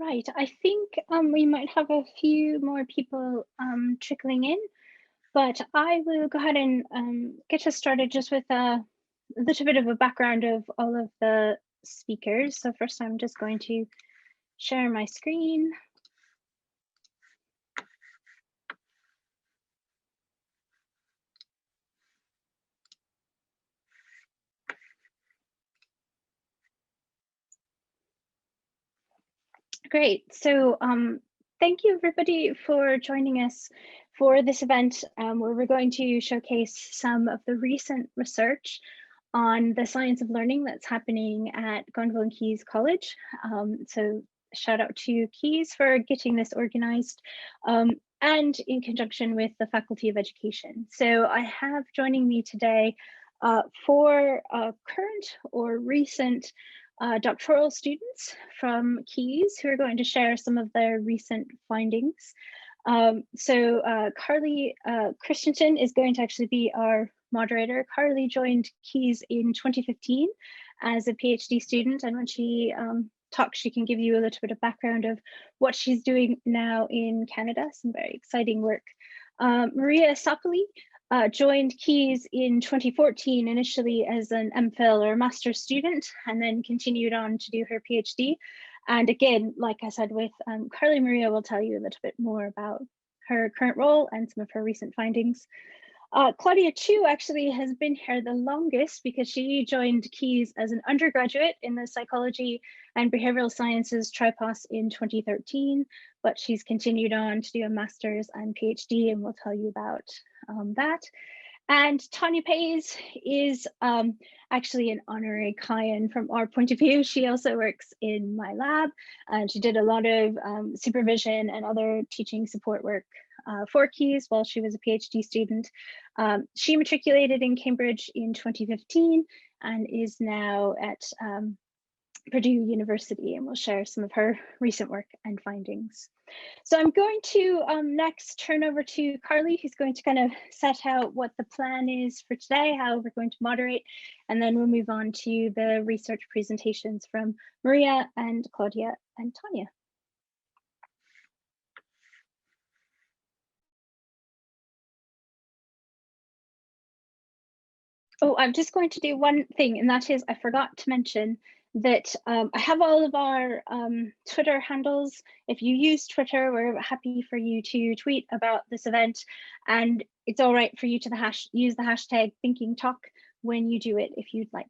Right, I think we might have a few more people trickling in, but I will go ahead and get us started just with a little bit of a background of all of the speakers. So first I'm just going to share my screen. Great. So thank you everybody for joining us for this event where we're going to showcase some of the recent research on the science of learning that's happening at Gonville and Caius College. So shout out to Caius for getting this organized and in conjunction with the Faculty of Education. So I have joining me today four current or recent doctoral students from Caius who are going to share some of their recent findings. Carly Christensen is going to actually be our moderator. Carly joined Caius in 2015 as a PhD student, and when she talks, she can give you a little bit of background of what she's doing now in Canada, some very exciting work. Maria Tsapali joined Caius in 2014, initially as an MPhil or master's student, and then continued on to do her PhD. And again, like I said, with Carly, Maria will tell you a little bit more about her current role and some of her recent findings. Claudia Chu actually has been here the longest because she joined Caius as an undergraduate in the psychology and behavioral sciences tripos in 2013, but she's continued on to do a master's and PhD, and we'll tell you about that. And Tanya Paes is actually an honorary Caian from our point of view. She also works in my lab, and she did a lot of supervision and other teaching support work for Caius while she was a PhD student. She matriculated in Cambridge in 2015 and is now at Purdue University, and will share some of her recent work and findings. So I'm going to next turn over to Carly, who's going to kind of set out what the plan is for today, how we're going to moderate, and then we'll move on to the research presentations from Maria and Claudia and Tanya. Oh, I'm just going to do one thing, and that is I forgot to mention that I have all of our Twitter handles. If you use Twitter, we're happy for you to tweet about this event, and it's all right for you to use the hashtag ThinkingTalk when you do it if you'd like.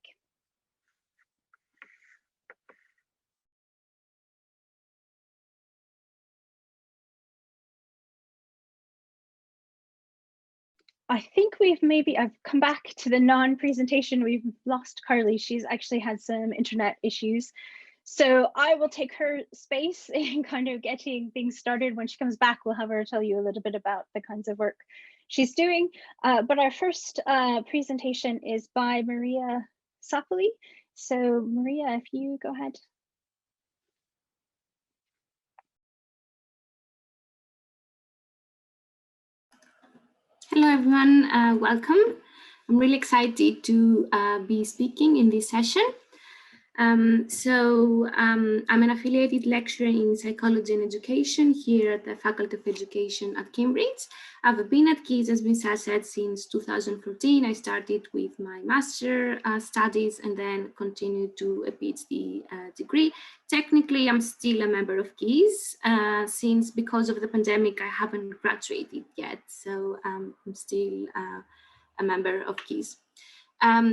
I think I've come back to the non-presentation. We've lost Carly. She's actually had some internet issues. So I will take her space in kind of getting things started. When she comes back, we'll have her tell you a little bit about the kinds of work she's doing. But our first presentation is by Maria Tsapali. So Maria, if you go ahead. Hello, everyone. Welcome. I'm really excited to be speaking in this session. I'm an affiliated lecturer in psychology and education here at the Faculty of Education at Cambridge. I've been at Caius, as Michelle said, since 2014. I started with my master studies and then continued to a PhD degree. Technically, I'm still a member of Caius since because of the pandemic, I haven't graduated yet. So I'm still a member of Caius.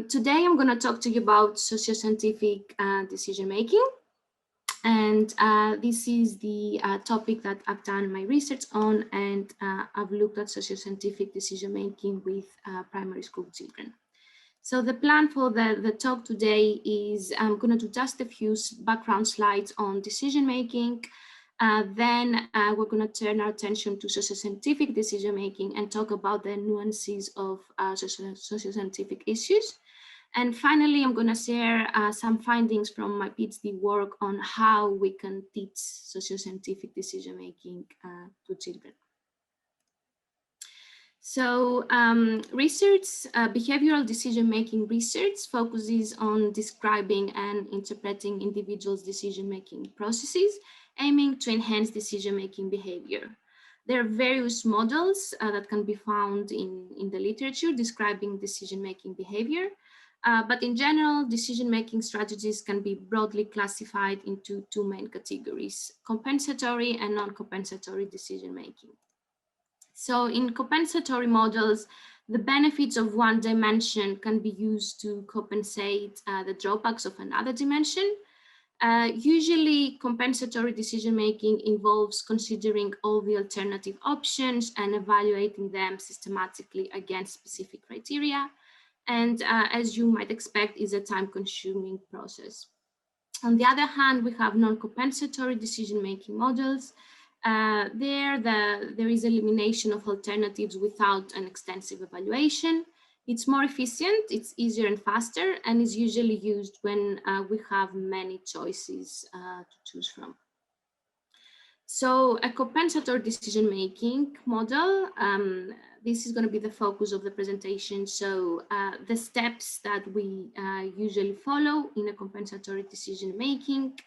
Today, I'm going to talk to you about socioscientific decision-making. And this is the topic that I've done my research on, and I've looked at socioscientific decision-making with primary school children. So the plan for the talk today is I'm going to do just a few background slides on decision-making. Then we're going to turn our attention to socioscientific decision-making and talk about the nuances of socioscientific issues. And finally, I'm going to share some findings from my PhD work on how we can teach socioscientific decision-making to children. So behavioral decision-making research focuses on describing and interpreting individuals' decision-making processes aiming to enhance decision-making behavior. There are various models that can be found in the literature describing decision-making behavior. But in general, decision-making strategies can be broadly classified into two main categories: compensatory and non-compensatory decision-making. So in compensatory models, the benefits of one dimension can be used to compensate the drawbacks of another dimension. Usually, compensatory decision-making involves considering all the alternative options and evaluating them systematically against specific criteria. And as you might expect, is a time-consuming process. On the other hand, we have non-compensatory decision-making models. There is elimination of alternatives without an extensive evaluation. It's more efficient, it's easier and faster, and is usually used when we have many choices to choose from. So a compensatory decision-making model, this is going to be the focus of the presentation. So the steps that we usually follow in a compensatory decision-making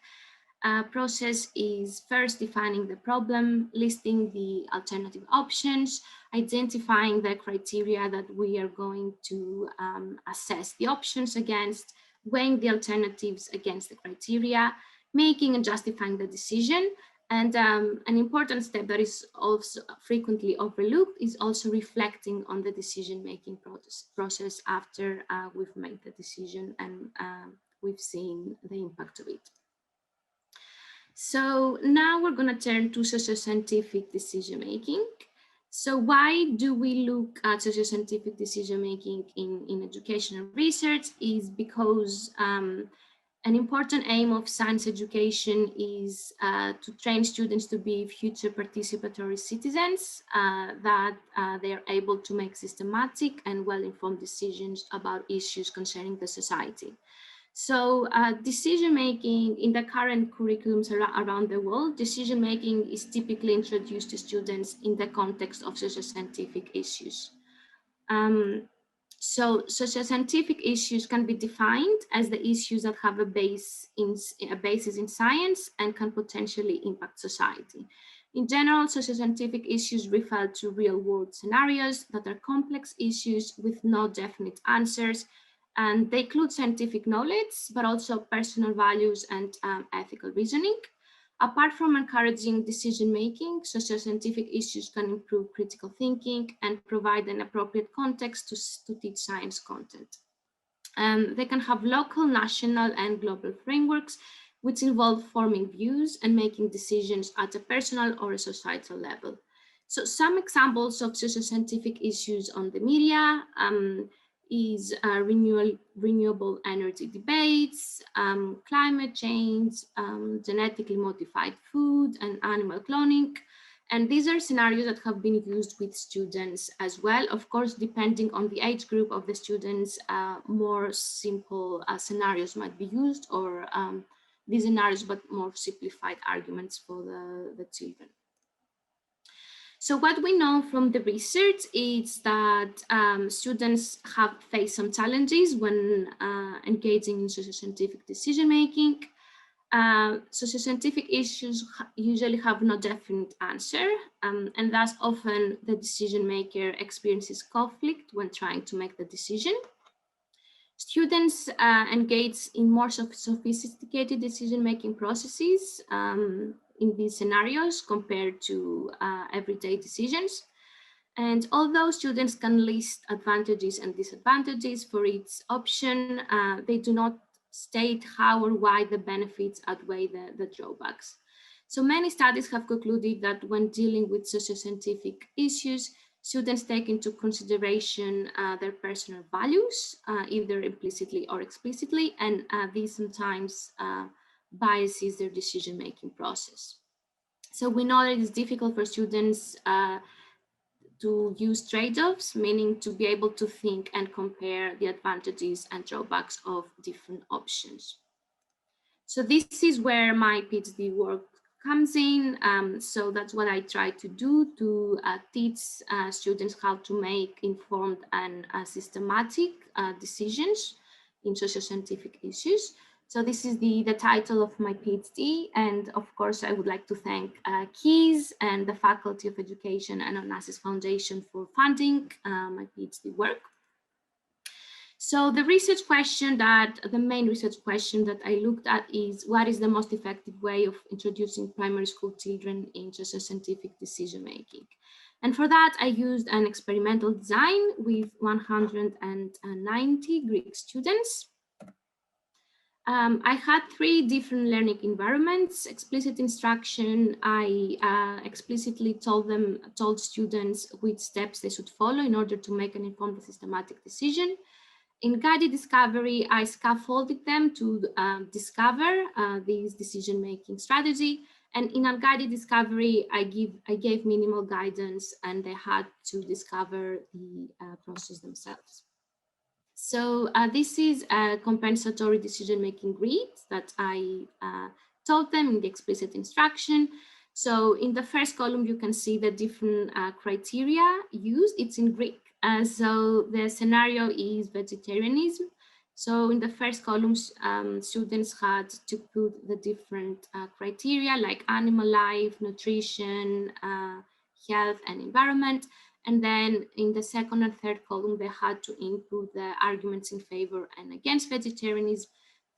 process is first defining the problem, listing the alternative options, identifying the criteria that we are going to assess the options against, weighing the alternatives against the criteria, making and justifying the decision. And an important step that is also frequently overlooked is also reflecting on the decision-making process after we've made the decision and we've seen the impact of it. So now we're going to turn to socio-scientific decision-making. So why do we look at socio-scientific decision-making in educational research is because an important aim of science education is to train students to be future participatory citizens, that they are able to make systematic and well-informed decisions about issues concerning the society. So decision-making in the current curriculums around the world, decision-making is typically introduced to students in the context of socio-scientific issues. So socio-scientific issues can be defined as the issues that have a basis in science and can potentially impact society. In general, socio-scientific issues refer to real-world scenarios that are complex issues with no definite answers, and they include scientific knowledge, but also personal values and ethical reasoning. Apart from encouraging decision-making, socio-scientific issues can improve critical thinking and provide an appropriate context to teach science content. They can have local, national, and global frameworks, which involve forming views and making decisions at a personal or a societal level. So some examples of socio-scientific issues on the media is renewable energy debates, climate change, genetically modified food, and animal cloning. And these are scenarios that have been used with students as well. Of course, depending on the age group of the students, more simple scenarios might be used, or these scenarios, but more simplified arguments for the children. So what we know from the research is that students have faced some challenges when engaging in socio-scientific decision-making. Socio-scientific issues usually have no definite answer, and thus often the decision maker experiences conflict when trying to make the decision. Students engage in more sophisticated decision-making processes in these scenarios compared to everyday decisions. And although students can list advantages and disadvantages for each option, they do not state how or why the benefits outweigh the drawbacks. So many studies have concluded that when dealing with socio-scientific issues, students take into consideration their personal values, either implicitly or explicitly, and these sometimes biases their decision-making process. So we know that it's difficult for students to use trade-offs, meaning to be able to think and compare the advantages and drawbacks of different options. So this is where my PhD work comes in. So that's what I try to do, to teach students how to make informed and systematic decisions in socio-scientific issues. So this is the title of my PhD, and of course I would like to thank Caius and the Faculty of Education and Onassis Foundation for funding my PhD work. So the main research question that I looked at is, what is the most effective way of introducing primary school children into scientific decision making? And for that, I used an experimental design with 190 Greek students. I had 3 different learning environments. Explicit instruction, I explicitly told students which steps they should follow in order to make an informed and systematic decision. In guided discovery, I scaffolded them to discover this decision-making strategy. And in unguided discovery, I gave minimal guidance and they had to discover the process themselves. So this is a compensatory decision-making grid that I taught them in the explicit instruction. So in the first column, you can see the different criteria used. It's in Greek. So the scenario is vegetarianism. So in the first column, students had to put the different criteria like animal life, nutrition, health, and environment. And then in the second and third column, they had to input the arguments in favor and against vegetarianism.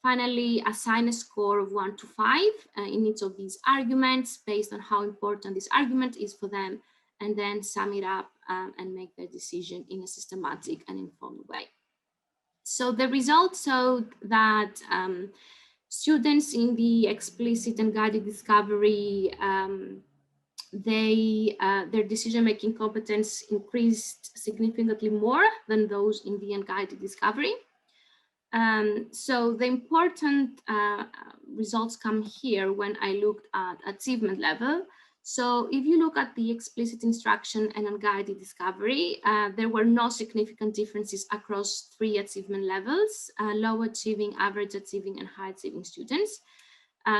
Finally, assign a score of 1 to 5 in each of these arguments based on how important this argument is for them, and then sum it up and make their decision in a systematic and informed way. So the results showed that students in the explicit and guided discovery their decision-making competence increased significantly more than those in the unguided discovery. So the important results come here when I looked at achievement level. So if you look at the explicit instruction and unguided discovery, there were no significant differences across 3 achievement levels, low achieving, average achieving, and high achieving students.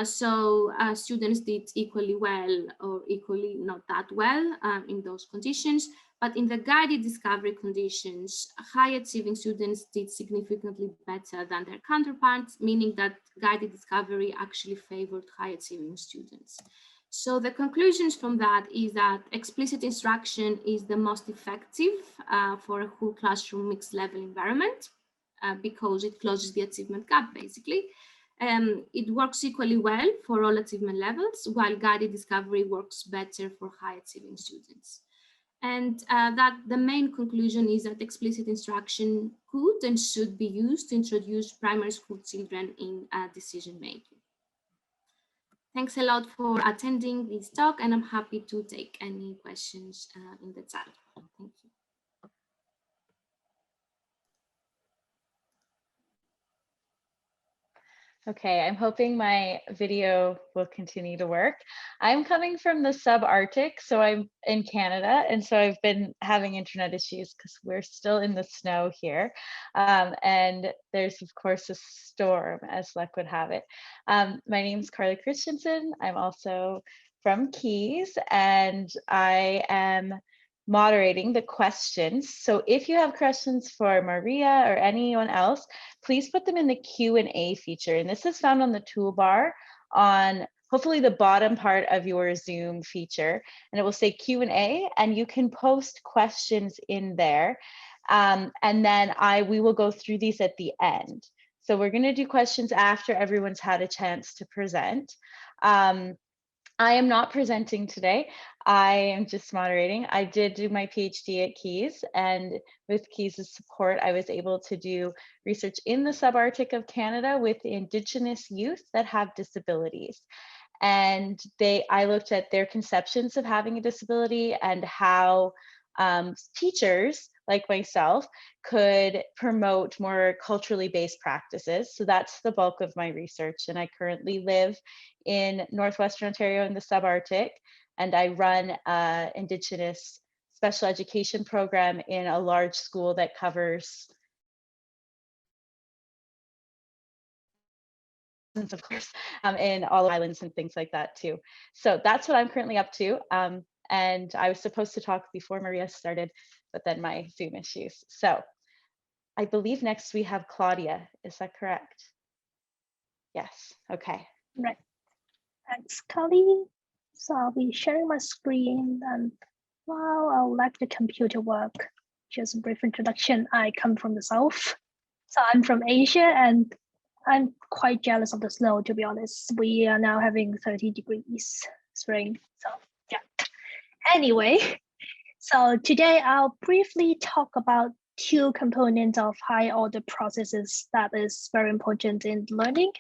So students did equally well or equally not that well in those conditions. But in the guided discovery conditions, high achieving students did significantly better than their counterparts, meaning that guided discovery actually favored high achieving students. So the conclusions from that is that explicit instruction is the most effective for a whole classroom mixed level environment because it closes the achievement gap basically. It works equally well for all achievement levels, while guided discovery works better for high achieving students. And that the main conclusion is that explicit instruction could and should be used to introduce primary school children in decision making. Thanks a lot for attending this talk, and I'm happy to take any questions in the chat. Thank you. Okay, I'm hoping my video will continue to work. I'm coming from the subarctic, so I'm in Canada, and so I've been having internet issues because we're still in the snow here. And there's, of course, a storm, as luck would have it. My name is Carly Christensen. I'm also from Caius, and I am moderating the questions. So if you have questions for Maria or anyone else, please put them in the Q&A feature. And this is found on the toolbar on hopefully the bottom part of your Zoom feature. And it will say Q&A, and you can post questions in there. And then we will go through these at the end. So we're going to do questions after everyone's had a chance to present. I am not presenting today. I am just moderating. I did do my PhD at Caius, and with Caius' support, I was able to do research in the subarctic of Canada with Indigenous youth that have disabilities. And I looked at their conceptions of having a disability and how teachers like myself could promote more culturally based practices. So that's the bulk of my research. And I currently live in Northwestern Ontario in the subarctic, and I run an Indigenous special education program in a large school that covers, of course, in all islands and things like that too. So that's what I'm currently up to. And I was supposed to talk before Maria started, but then my Zoom issues. So I believe next we have Claudia. Is that correct? Yes, okay. Right. Thanks, Carly. So I'll be sharing my screen, and while I'll let the computer work, just a brief introduction. I come from the South. So I'm from Asia, and I'm quite jealous of the snow, to be honest. We are now having 30 degrees spring. So yeah. Anyway, so today I'll briefly talk about two components of high order processes that is very important in learning.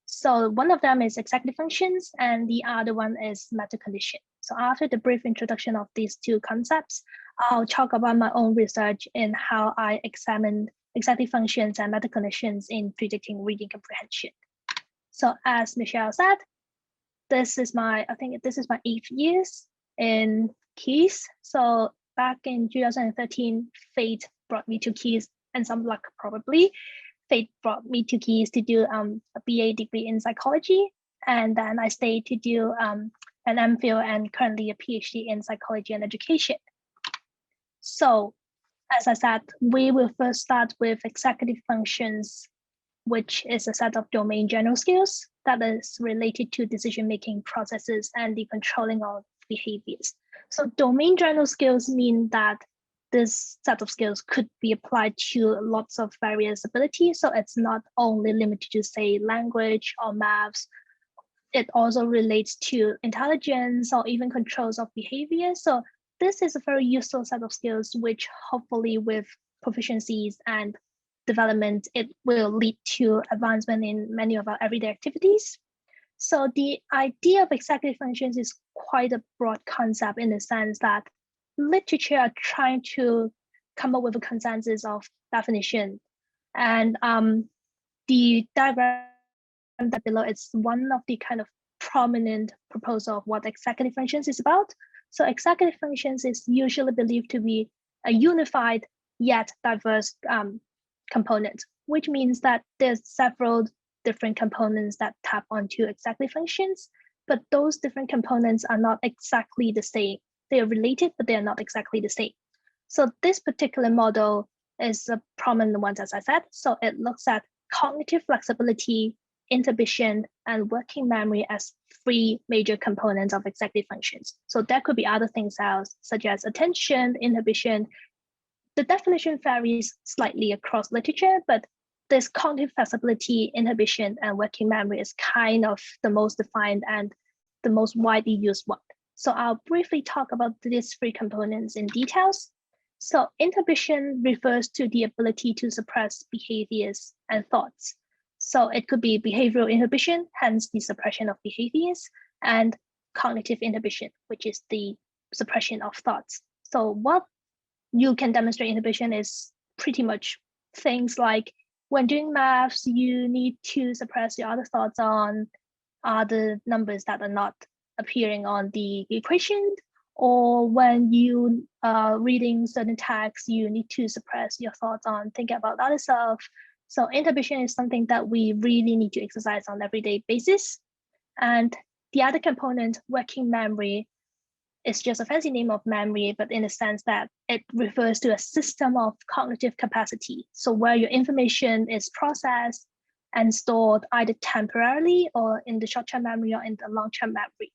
So one of them is executive functions and the other one is metacognition. So after the brief introduction of these two concepts, I'll talk about my own research in how I examined executive functions and metacognitions in predicting reading comprehension. So as Michelle said, I think this is my 8th year in Caius. So back in 2013, fate brought me to Caius, and some luck probably. Fate brought me to Caius to do a BA degree in psychology, and then I stayed to do an MPhil and currently a PhD in psychology and education. So as I said, we will first start with executive functions, which is a set of domain general skills that is related to decision-making processes and the controlling of behaviors. So domain general skills mean that this set of skills could be applied to lots of various abilities. So it's not only limited to, say, language or maths. It also relates to intelligence or even controls of behavior. So this is a very useful set of skills, which hopefully with proficiencies and development, it will lead to advancement in many of our everyday activities. So the idea of executive functions is quite a broad concept in the sense that literature are trying to come up with a consensus of definition. And the diagram that below is one of the kind of prominent proposal of what executive functions is about. So executive functions is usually believed to be a unified yet diverse component, which means that there's several different components that tap onto executive functions, but those different components are not exactly the same. They are related, but they are not exactly the same. So this particular model is a prominent one, as I said. So it looks at cognitive flexibility, inhibition, and working memory as 3 major components of executive functions. So there could be other things else, such as attention, inhibition. The definition varies slightly across literature, but this cognitive flexibility, inhibition, and working memory is kind of the most defined and the most widely used one. So I'll briefly talk about these 3 components in details. So inhibition refers to the ability to suppress behaviors and thoughts. So it could be behavioral inhibition, hence the suppression of behaviors, and cognitive inhibition, which is the suppression of thoughts. So what you can demonstrate inhibition is pretty much things like when doing maths, you need to suppress your other thoughts on other numbers that are not appearing on the equation, or when you are reading certain texts, you need to suppress your thoughts on thinking about other stuff. So inhibition is something that we really need to exercise on an everyday basis. And the other component, working memory, is just a fancy name of memory, but in the sense that it refers to a system of cognitive capacity. So where your information is processed and stored either temporarily or in the short-term memory or in the long-term memory.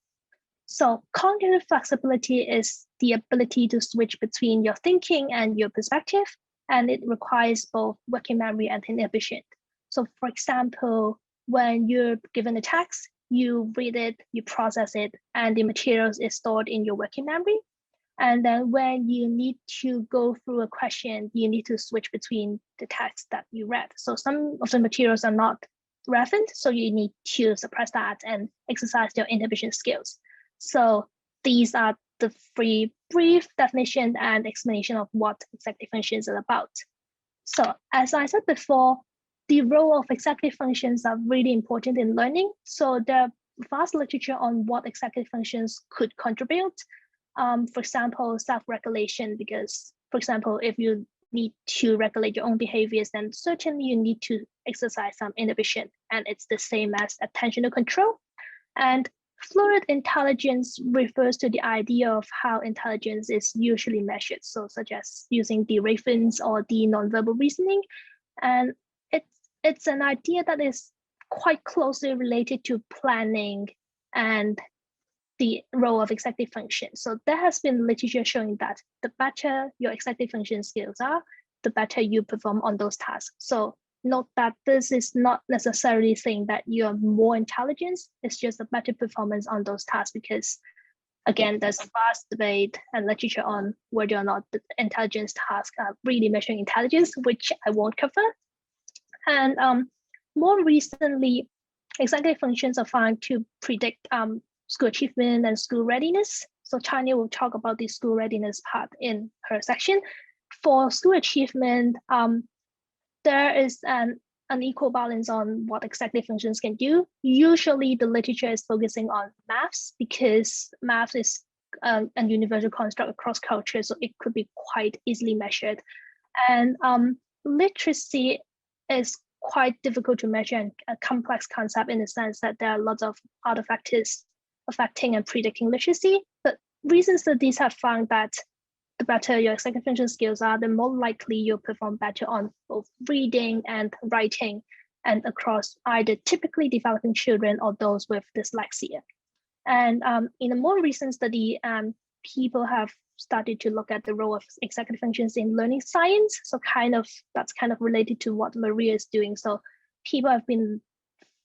So cognitive flexibility is the ability to switch between your thinking and your perspective, and it requires both working memory and inhibition. So for example, when you're given a text, you read it, you process it, and the materials is stored in your working memory. And then when you need to go through a question, you need to switch between the text that you read. So some of the materials are not relevant, so you need to suppress that and exercise your inhibition skills. So these are the 3 brief definition and explanation of what executive functions are about. So as I said before, the role of executive functions are really important in learning. So there are vast literature on what executive functions could contribute. For example, self-regulation, because, for example, if you need to regulate your own behaviors, then certainly you need to exercise some inhibition, and it's the same as attentional control. And fluid intelligence refers to the idea of how intelligence is usually measured, so such as using the Ravens or the nonverbal reasoning. And it's an idea that is quite closely related to planning and the role of executive function. So there has been literature showing that the better your executive function skills are, the better you perform on those tasks. So note that this is not necessarily saying that you are more intelligent, it's just a better performance on those tasks, because again, there's a vast debate and literature on whether or not the intelligence tasks are really measuring intelligence, which I won't cover. And more recently, executive functions are found to predict school achievement and school readiness. So Tanya will talk about the school readiness part in her section. For school achievement, there is an unequal balance on what executive functions can do. Usually the literature is focusing on maths, because math is a universal construct across cultures, so it could be quite easily measured. And literacy is quite difficult to measure and a complex concept in the sense that there are lots of other factors affecting and predicting literacy. But recent studies have found that the better your executive function skills are, the more likely you'll perform better on both reading and writing, and across either typically developing children or those with dyslexia. And in a more recent study, people have started to look at the role of executive functions in learning science. So that's kind of related to what Maria is doing. So people have been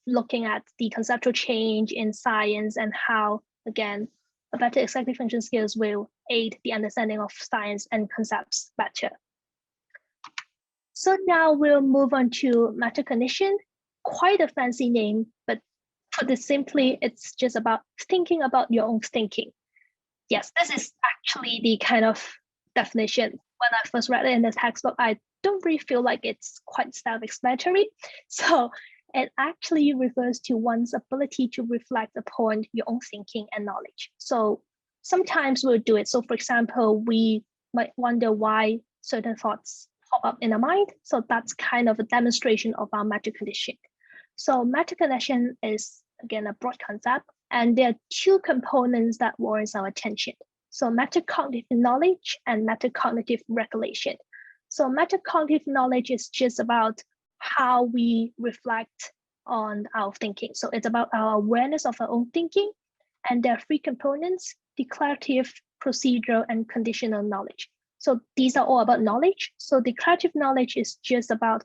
looking at the conceptual change in science and how, again, a better executive function skills will aid the understanding of science and concepts better. So now we'll move on to metacognition. Quite a fancy name, but put it simply, it's just about thinking about your own thinking. Yes, this is actually the kind of definition. When I first read it in the textbook, I don't really feel like it's quite self-explanatory. So it actually refers to one's ability to reflect upon your own thinking and knowledge. So sometimes we'll do it. So for example, we might wonder why certain thoughts pop up in our mind. So that's kind of a demonstration of our metacognition. So metacognition is, again, a broad concept, and there are two components that warrants our attention. So metacognitive knowledge and metacognitive regulation. So metacognitive knowledge is just about how we reflect on our thinking. So it's about our awareness of our own thinking. And there are three components: declarative, procedural, and conditional knowledge. So these are all about knowledge. So declarative knowledge is just about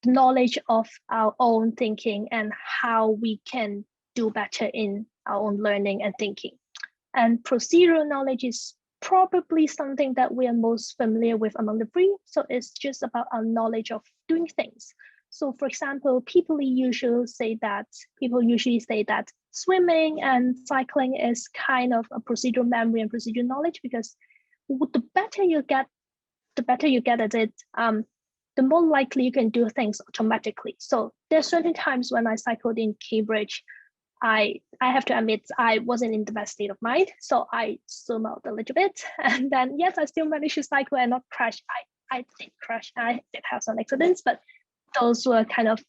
knowledge of our own thinking and how we can do better in our own learning and thinking. And procedural knowledge is probably something that we are most familiar with among the three. So it's just about our knowledge of doing things. So for example, people usually say that swimming and cycling is kind of a procedural memory and procedural knowledge, because the better you get at it, the more likely you can do things automatically. So there's certain times when I cycled in Cambridge, I have to admit I wasn't in the best state of mind, so I zoom out a little bit, and then yes, I still managed to cycle and not crash. I did crash. I did have some accidents, but those were kind of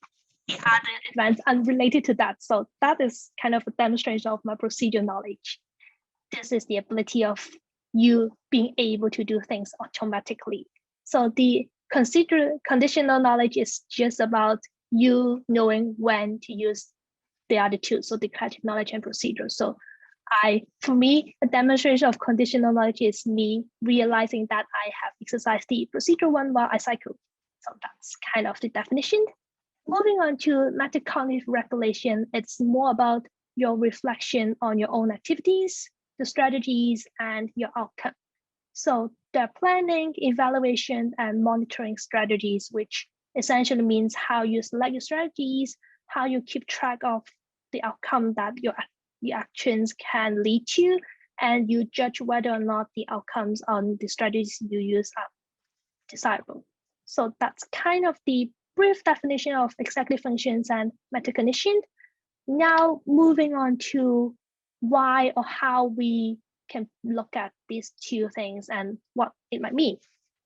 the other events unrelated to that. So that is kind of a demonstration of my procedural knowledge. This is the ability of you being able to do things automatically. So the conditional knowledge is just about you knowing when to use the other two, so declarative knowledge and procedural. So for me, a demonstration of conditional knowledge is me realizing that I have exercised the procedural one while I cycle. So that's kind of the definition. Moving on to metacognitive regulation, it's more about your reflection on your own activities, the strategies, and your outcome. So there are planning, evaluation, and monitoring strategies, which essentially means how you select your strategies, how you keep track of the outcome that your actions can lead to, and you judge whether or not the outcomes on the strategies you use are desirable. So that's kind of the brief definition of executive functions and metacognition. Now moving on to why or how we can look at these two things and what it might mean.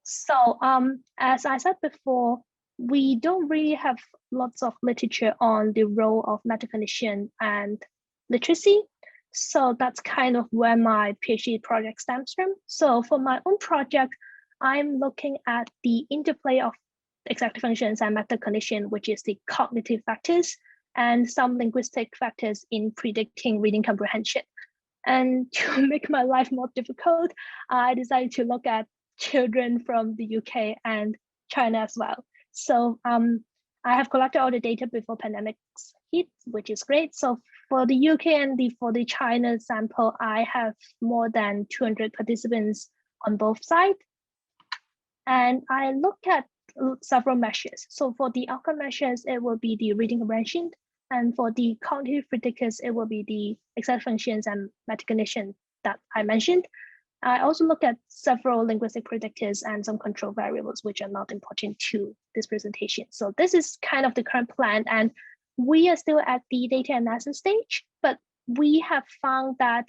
So as I said before, we don't really have lots of literature on the role of metacognition and literacy. So that's kind of where my PhD project stems from. So for my own project, I'm looking at the interplay of executive functions and metacognition, which is the cognitive factors, and some linguistic factors in predicting reading comprehension. And to make my life more difficult, I decided to look at children from the UK and China as well. So I have collected all the data before pandemics hit, which is great. So for the UK and for the China sample, I have more than 200 participants on both sides. And I look at several measures. So for the outcome measures, it will be the reading comprehension. And for the cognitive predictors, it will be the exact functions and metacognition that I mentioned. I also look at several linguistic predictors and some control variables, which are not important to this presentation. So this is kind of the current plan, and we are still at the data analysis stage, but we have found that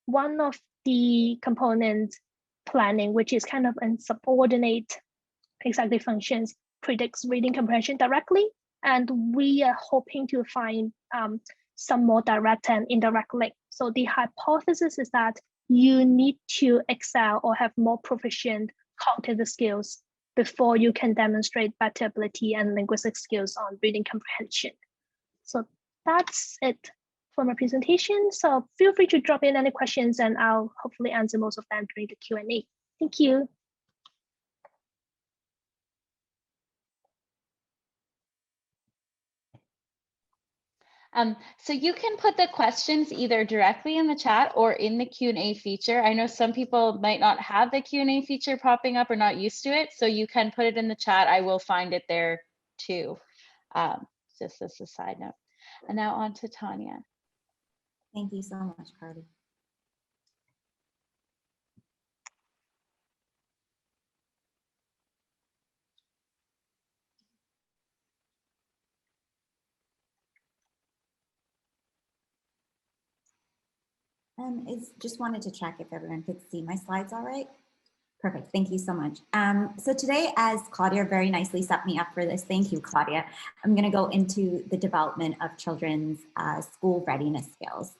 one of the components planning, which is kind of a subordinate executive functions, predicts reading comprehension directly. And we are hoping to find some more direct and indirect link. So the hypothesis is that you need to excel or have more proficient cognitive skills before you can demonstrate better ability and linguistic skills on reading comprehension. So that's it for my presentation. So feel free to drop in any questions and I'll hopefully answer most of them during the Q&A. Thank you. So you can put the questions either directly in the chat or in the Q&A feature. I know some people might not have the Q&A feature popping up or not used to it, so you can put it in the chat. I will find it there too, just as a side note. And now on to Tanya. Thank you so much, Carly. Just wanted to check if everyone could see my slides all right. Perfect, thank you so much. So today, as Claudia very nicely set me up for this, thank you, Claudia, I'm gonna go into the development of children's school readiness skills.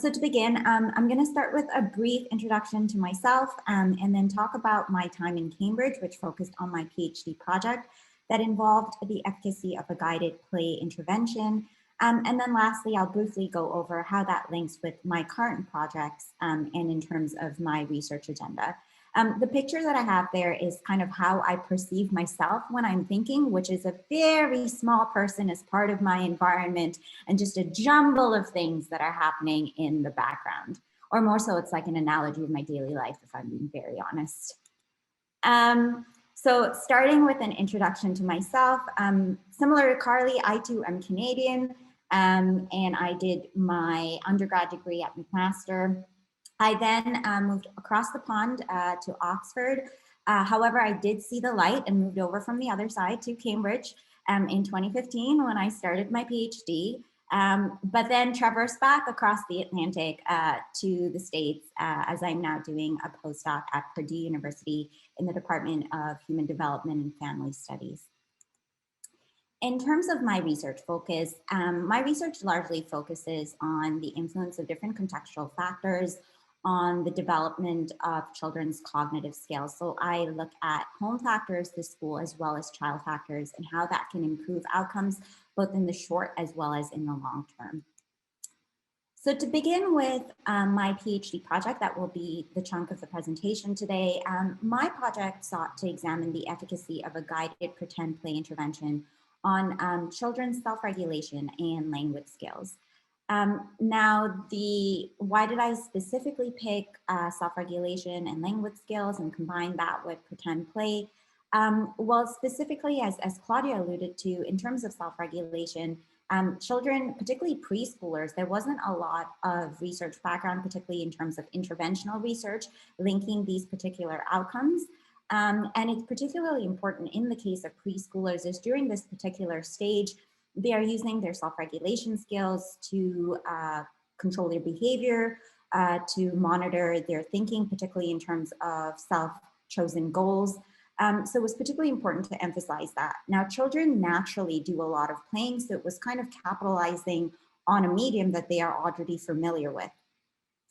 So to begin, I'm gonna start with a brief introduction to myself and then talk about my time in Cambridge, which focused on my PhD project that involved the efficacy of a guided play intervention. And then lastly, I'll briefly go over how that links with my current projects and in terms of my research agenda. The picture that I have there is kind of how I perceive myself when I'm thinking, which is a very small person as part of my environment and just a jumble of things that are happening in the background. Or more so, it's like an analogy of my daily life, if I'm being very honest. So starting with an introduction to myself, similar to Carly, I too am Canadian, and I did my undergrad degree at McMaster. I then moved across the pond to Oxford. However, I did see the light and moved over from the other side to Cambridge in 2015 when I started my PhD, but then traversed back across the Atlantic to the States as I'm now doing a postdoc at Purdue University in the Department of Human Development and Family Studies. In terms of my research focus, my research largely focuses on the influence of different contextual factors on the development of children's cognitive skills. So I look at home factors, the school, as well as child factors, and how that can improve outcomes, both in the short as well as in the long term. So to begin with my PhD project, that will be the chunk of the presentation today, my project sought to examine the efficacy of a guided pretend play intervention on children's self-regulation and language skills. Now, why did I specifically pick self-regulation and language skills and combine that with pretend play? Well, specifically, as Claudia alluded to, in terms of self-regulation, children, particularly preschoolers, there wasn't a lot of research background, particularly in terms of interventional research, linking these particular outcomes. And it's particularly important in the case of preschoolers is during this particular stage, they are using their self-regulation skills to control their behavior, to monitor their thinking, particularly in terms of self-chosen goals. So it was particularly important to emphasize that. Now, children naturally do a lot of playing, so it was kind of capitalizing on a medium that they are already familiar with.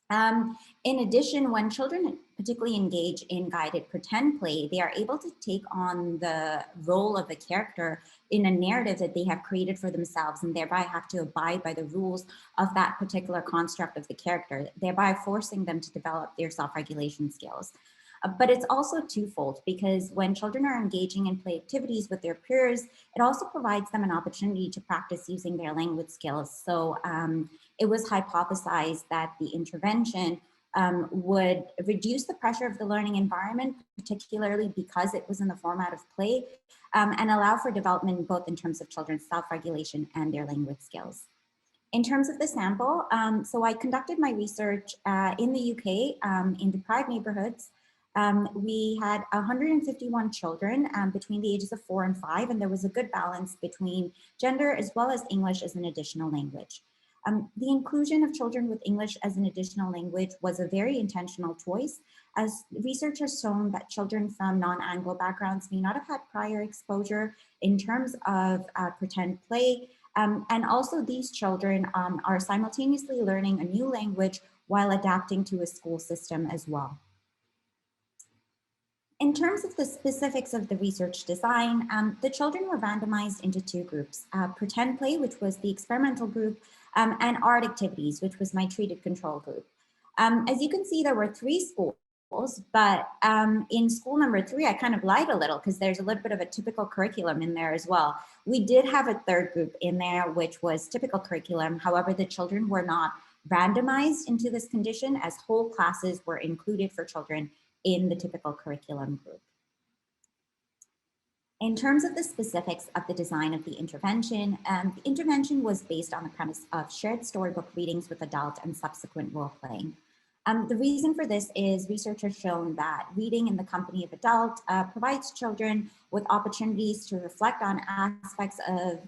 In addition, when children particularly engage in guided pretend play, they are able to take on the role of a character in a narrative that they have created for themselves, and thereby have to abide by the rules of that particular construct of the character, thereby forcing them to develop their self-regulation skills. But it's also twofold, because when children are engaging in play activities with their peers, it also provides them an opportunity to practice using their language skills. So it was hypothesized that the intervention would reduce the pressure of the learning environment, particularly because it was in the format of play, and allow for development both in terms of children's self-regulation and their language skills. In terms of the sample, so I conducted my research in the UK in deprived neighborhoods. We had 151 children between the ages of 4 and 5, and there was a good balance between gender as well as English as an additional language. The inclusion of children with English as an additional language was a very intentional choice, as research has shown that children from non-Anglo backgrounds may not have had prior exposure in terms of pretend play, and also these children are simultaneously learning a new language while adapting to a school system as well. In terms of the specifics of the research design, the children were randomized into 2 groups, pretend play, which was the experimental group, and art activities, which was my treated control group. As you can see, there were 3 schools, but in school number 3, I kind of lied a little because there's a little bit of a typical curriculum in there as well. We did have a 3rd group in there, which was typical curriculum. However, the children were not randomized into this condition, as whole classes were included for children in the typical curriculum group. In terms of the specifics of the design of the intervention was based on the premise of shared storybook readings with adult and subsequent role-playing. The reason for this is research has shown that reading in the company of adult provides children with opportunities to reflect on aspects of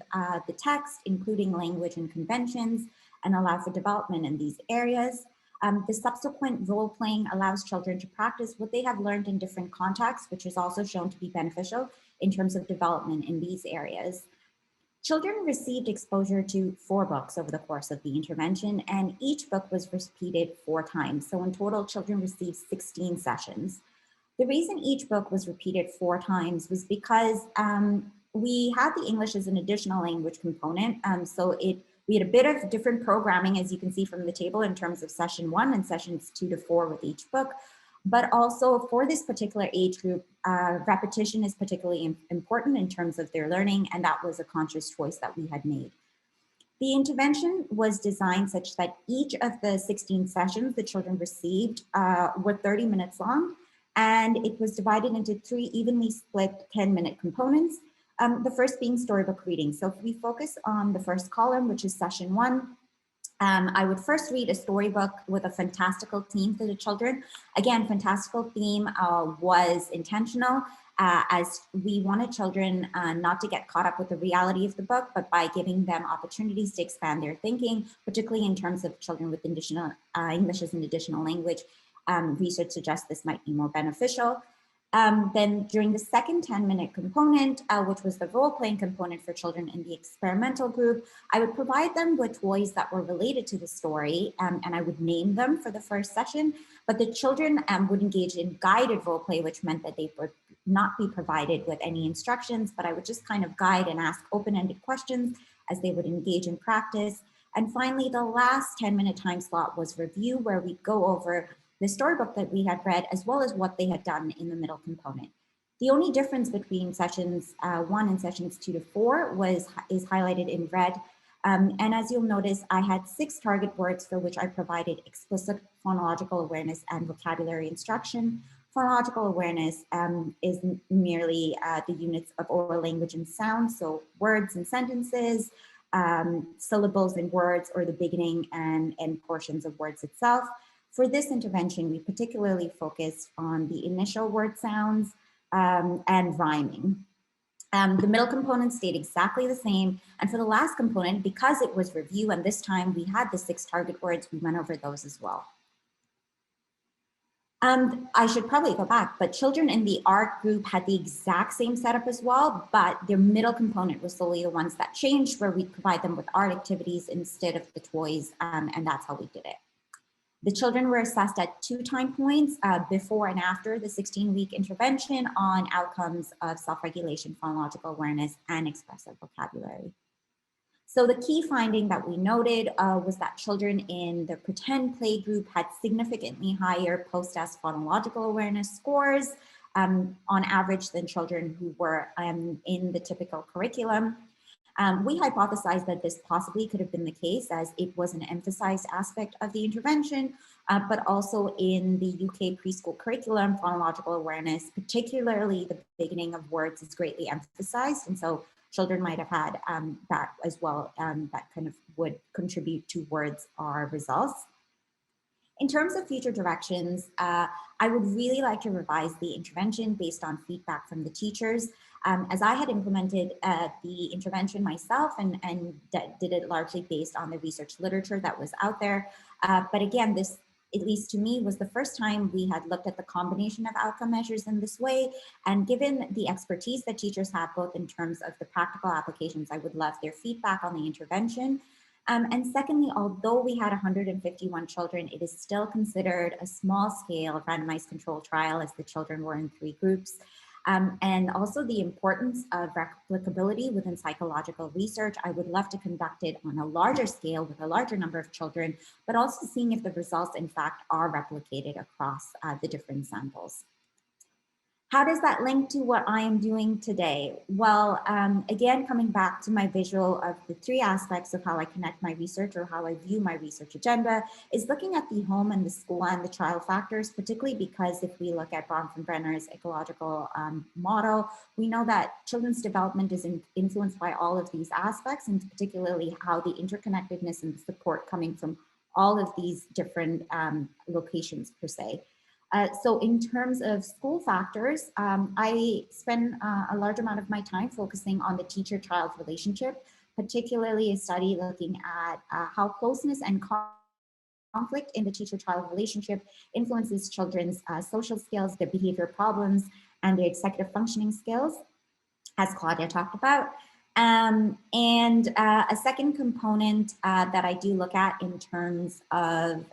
the text, including language and conventions, and allow for development in these areas. The subsequent role-playing allows children to practice what they have learned in different contexts, which is also shown to be beneficial in terms of development in these areas. Children received exposure to 4 books over the course of the intervention, and each book was repeated 4 times. So in total, children received 16 sessions. The reason each book was repeated 4 times was because we had the English as an additional language component. We had a bit of different programming, as you can see from the table, in terms of session 1 and sessions 2 to 4 with each book. But also for this particular age group, repetition is particularly important in terms of their learning, and that was a conscious choice that we had made. The intervention was designed such that each of the 16 sessions the children received were 30 minutes long, and it was divided into 3 evenly split 10-minute components. The first being storybook reading. So if we focus on the first column, which is session 1, I would first read a storybook with a fantastical theme to the children. Again, fantastical theme was intentional, as we wanted children not to get caught up with the reality of the book, but by giving them opportunities to expand their thinking, particularly in terms of children with additional English as an additional language. Research suggests this might be more beneficial. Then during the second 10-minute component, which was the role-playing component for children in the experimental group, I would provide them with toys that were related to the story, and I would name them for the first session, but the children would engage in guided role-play, which meant that they would not be provided with any instructions, but I would just kind of guide and ask open-ended questions as they would engage in practice. And finally, the last 10-minute time slot was review, where we go over the storybook that we had read, as well as what they had done in the middle component. The only difference between sessions 1 and sessions 2 to 4 is highlighted in red. And as you'll notice, I had 6 target words for which I provided explicit phonological awareness and vocabulary instruction. Phonological awareness is merely the units of oral language and sound, so words and sentences, syllables in words, or the beginning and end portions of words itself. For this intervention, we particularly focused on the initial word sounds and rhyming. The middle component stayed exactly the same. And for the last component, because it was review and this time we had the 6 target words, we went over those as well. I should probably go back, but children in the art group had the exact same setup as well, but their middle component was solely the ones that changed, where we provide them with art activities instead of the toys, and that's how we did it. The children were assessed at 2 time points before and after the 16-week intervention on outcomes of self-regulation, phonological awareness, and expressive vocabulary. So the key finding that we noted was that children in the pretend play group had significantly higher post-test phonological awareness scores on average than children who were in the typical curriculum. We hypothesized that this possibly could have been the case as it was an emphasized aspect of the intervention, but also in the UK preschool curriculum, phonological awareness, particularly the beginning of words, is greatly emphasized. And so children might have had that as well, that kind of would contribute towards our results. In terms of future directions, I would really like to revise the intervention based on feedback from the teachers. As I had implemented the intervention myself and did it largely based on the research literature that was out there. But again, this, at least to me, was the first time we had looked at the combination of outcome measures in this way. And given the expertise that teachers have, both in terms of the practical applications, I would love their feedback on the intervention. And secondly, although we had 151 children, it is still considered a small scale randomized control trial as the children were in 3 groups. And also the importance of replicability within psychological research. I would love to conduct it on a larger scale with a larger number of children, but also seeing if the results in fact are replicated across the different samples. How does that link to what I am doing today? Well, again, coming back to my visual of the 3 aspects of how I connect my research or how I view my research agenda is looking at the home and the school and the child factors, particularly because if we look at Bronfenbrenner's ecological model, we know that children's development is influenced by all of these aspects, and particularly how the interconnectedness and the support coming from all of these different locations per se. So in terms of school factors, I spend a large amount of my time focusing on the teacher-child relationship, particularly a study looking at how closeness and conflict in the teacher-child relationship influences children's social skills, their behavior problems, and their executive functioning skills, as Claudia talked about. And a second component that I do look at in terms of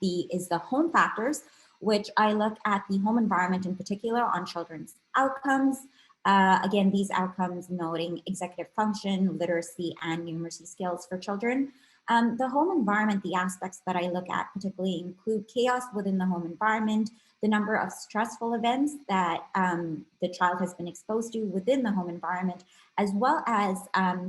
is the home factors, which I look at the home environment in particular on children's outcomes. Again, these outcomes noting executive function, literacy, and numeracy skills for children. The home environment, the aspects that I look at particularly include chaos within the home environment, the number of stressful events that the child has been exposed to within the home environment, as well as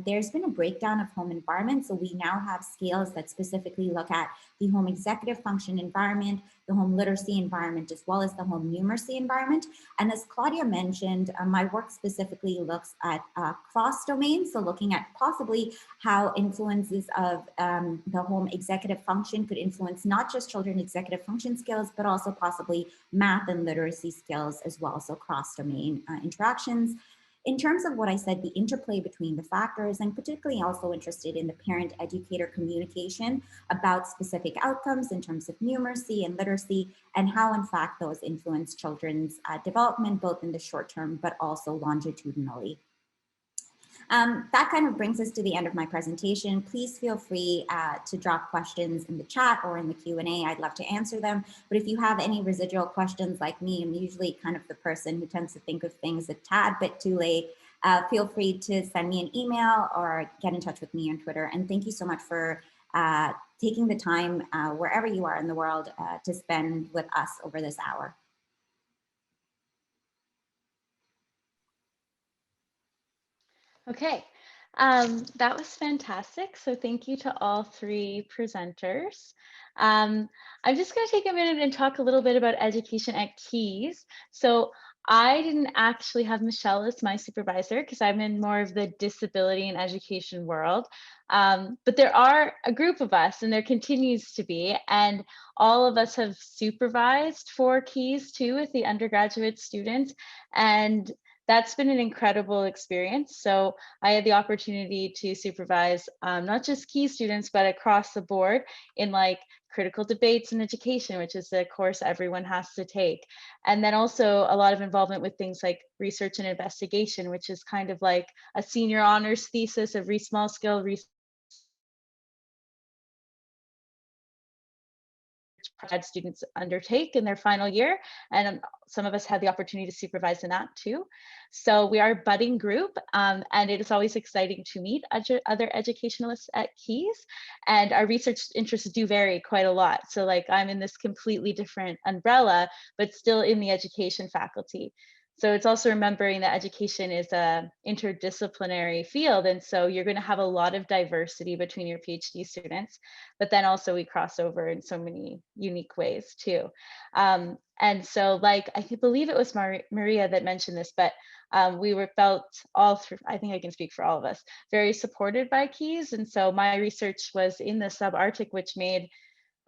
there's been a breakdown of home environment. So we now have scales that specifically look at the home executive function environment, the home literacy environment, as well as the home numeracy environment. And as Claudia mentioned, my work specifically looks at cross domains. So looking at possibly how influences of the home executive function could influence not just children's executive function skills, but also possibly math and literacy skills as well. So cross domain interactions. In terms of what I said, the interplay between the factors, I'm particularly also interested in the parent-educator communication about specific outcomes in terms of numeracy and literacy, and how in fact those influence children's development, both in the short term, but also longitudinally. That kind of brings us to the end of my presentation. Please feel free to drop questions in the chat or in the Q&A. I'd love to answer them. But if you have any residual questions like me, I'm usually kind of the person who tends to think of things a tad bit too late. Feel free to send me an email or get in touch with me on Twitter. And thank you so much for taking the time wherever you are in the world to spend with us over this hour. Okay, that was fantastic. So thank you to all 3 presenters. I'm just going to take a minute and talk a little bit about education at Caius. So I didn't actually have Michelle as my supervisor because I'm in more of the disability and education world. But there are a group of us, and there continues to be, and all of us have supervised for Caius too with the undergraduate students. And that's been an incredible experience. So I had the opportunity to supervise not just Caius students, but across the board in like critical debates in education, which is a course everyone has to take. And then also a lot of involvement with things like research and investigation, which is kind of like a senior honors thesis of small scale research grad students undertake in their final year. And some of us had the opportunity to supervise in that too. So we are a budding group, and it is always exciting to meet other educationalists at Caius. And our research interests do vary quite a lot. So like I'm in this completely different umbrella, but still in the education faculty. So it's also remembering that education is a interdisciplinary field. And so you're going to have a lot of diversity between your PhD students, but then also we cross over in so many unique ways too. And so like, I believe it was Maria that mentioned this, but we were felt all through, I think I can speak for all of us, very supported by Caius. And so my research was in the subarctic, which meant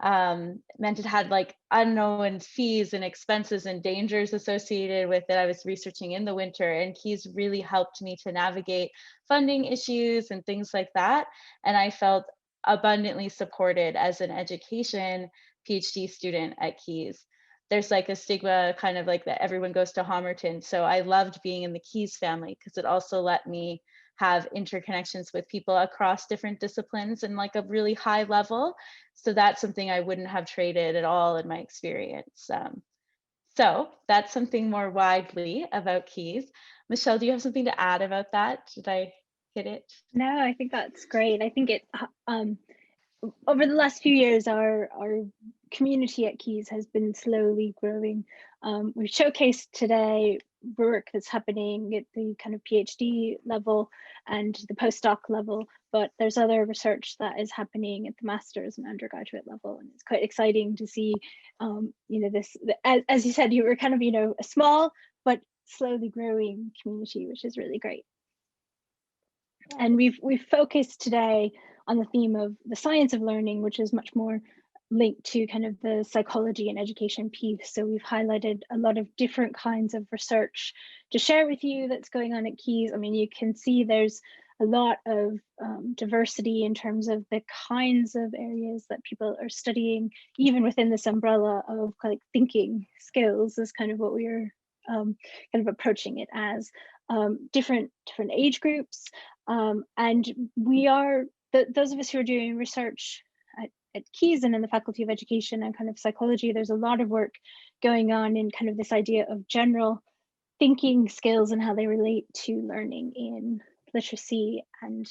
it had like unknown fees and expenses and dangers associated with it. I was researching in the winter, and Caius really helped me to navigate funding issues and things like that. And I felt abundantly supported as an education PhD student at Caius. There's like a stigma kind of like that everyone goes to Homerton. So I loved being in the Caius family because it also let me have interconnections with people across different disciplines and like a really high level. So that's something I wouldn't have traded at all in my experience. So that's something more widely about Caius. Michelle, do you have something to add about that? Did I hit it? No, I think that's great. I think it over the last few years, our community at Caius has been slowly growing. We've showcased today work that's happening at the kind of PhD level and the postdoc level, but there's other research that is happening at the master's and undergraduate level, and it's quite exciting to see, you know, this, as you said, you were kind of, you know, a small but slowly growing community, which is really great. And we've focused today on the theme of the science of learning, which is much more linked to kind of the psychology and education piece. So we've highlighted a lot of different kinds of research to share with you that's going on at Caius. I mean, you can see there's a lot of diversity in terms of the kinds of areas that people are studying, even within this umbrella of like thinking skills is kind of what we're kind of approaching it as. Different age groups, and we are those of us who are doing research at Caius and in the Faculty of Education and kind of psychology. There's a lot of work going on in kind of this idea of general thinking skills and how they relate to learning in literacy and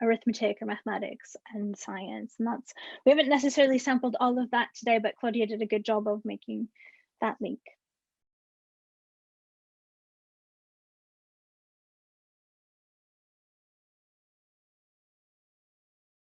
arithmetic or mathematics and science. And that's, we haven't necessarily sampled all of that today, but Claudia did a good job of making that link.